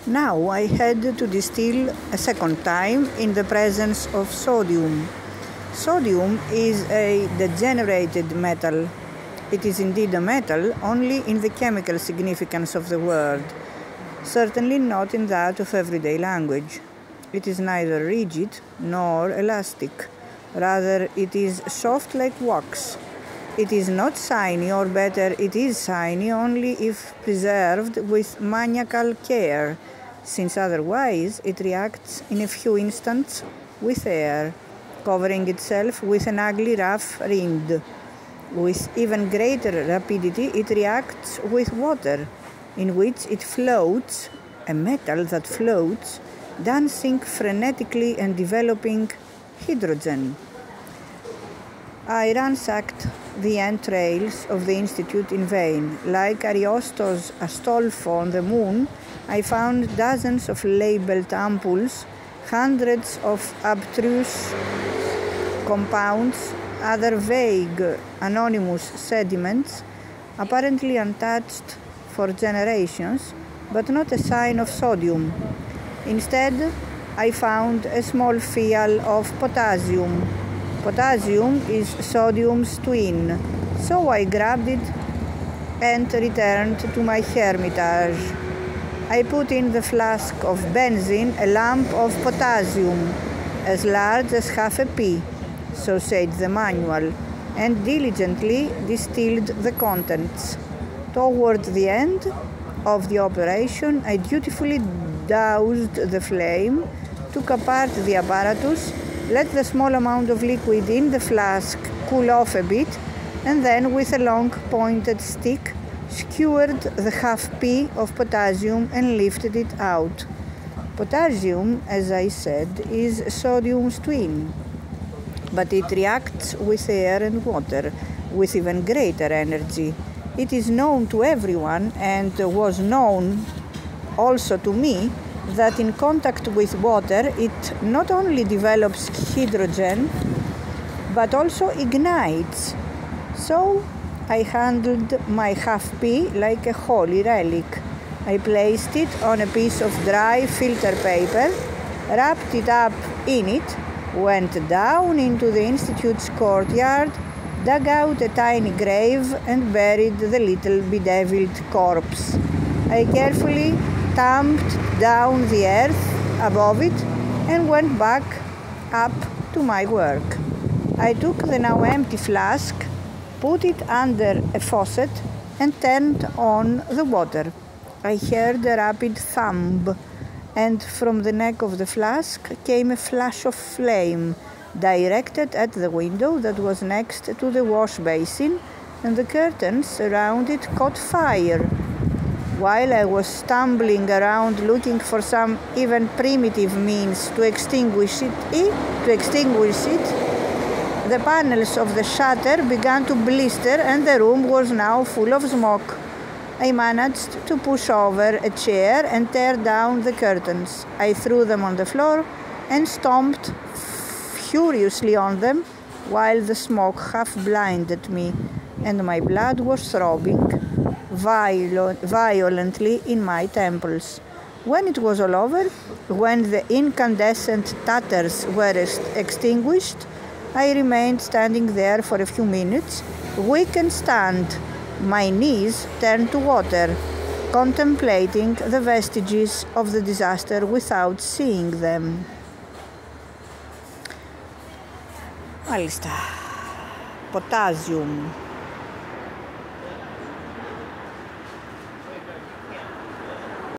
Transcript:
Now I had to distill a second time in the presence of sodium. Sodium is a degenerated metal. It is indeed a metal only in the chemical significance of the word, certainly not in that of everyday language. It is neither rigid nor elastic. Rather, it is soft like wax. It is not shiny, or better, it is shiny only if preserved with maniacal care, since otherwise it reacts in a few instants with air, covering itself with an ugly rough rind. With even greater rapidity it reacts with water, in which it floats, a metal that floats, dancing frenetically and developing hydrogen. I ransacked the entrails of the Institute in vain. Like Ariosto's Astolfo on the moon, I found dozens of labeled ampoules, hundreds of abstruse compounds, other vague, anonymous sediments, apparently untouched for generations, but not a sign of sodium. Instead, I found a small phial of potassium. Potassium is sodium's twin, so I grabbed it and returned to my hermitage. I put in the flask of benzene a lump of potassium, as large as half a pea, so said the manual, and diligently distilled the contents. Toward the end of the operation, I dutifully doused the flame, took apart the apparatus, let the small amount of liquid in the flask cool off a bit, and then with a long pointed stick skewered the half pea of potassium and lifted it out. Potassium, as I said, is sodium's twin, but it reacts with air and water with even greater energy. It is known to everyone, and was known also to me, that in contact with water it not only develops hydrogen but also ignites. So I handled my half pea like a holy relic. I placed it on a piece of dry filter paper, wrapped it up in it, went down into the Institute's courtyard, dug out a tiny grave and buried the little bedeviled corpse. I carefully tamped down the earth above it and went back up to my work. I took the now empty flask, put it under a faucet and turned on the water. I heard a rapid thump, and from the neck of the flask came a flash of flame directed at the window that was next to the wash basin, and the curtains around it caught fire. While I was stumbling around looking for some even primitive means to extinguish it, the panels of the shutter began to blister and the room was now full of smoke. I managed to push over a chair and tear down the curtains. I threw them on the floor and stomped furiously on them while the smoke half blinded me and my blood was throbbing violently in my temples. When it was all over, when the incandescent tatters were extinguished, I remained standing there for a few minutes, weak and stunned, my knees turned to water, contemplating the vestiges of the disaster without seeing them. Μάλιστα. Potassium.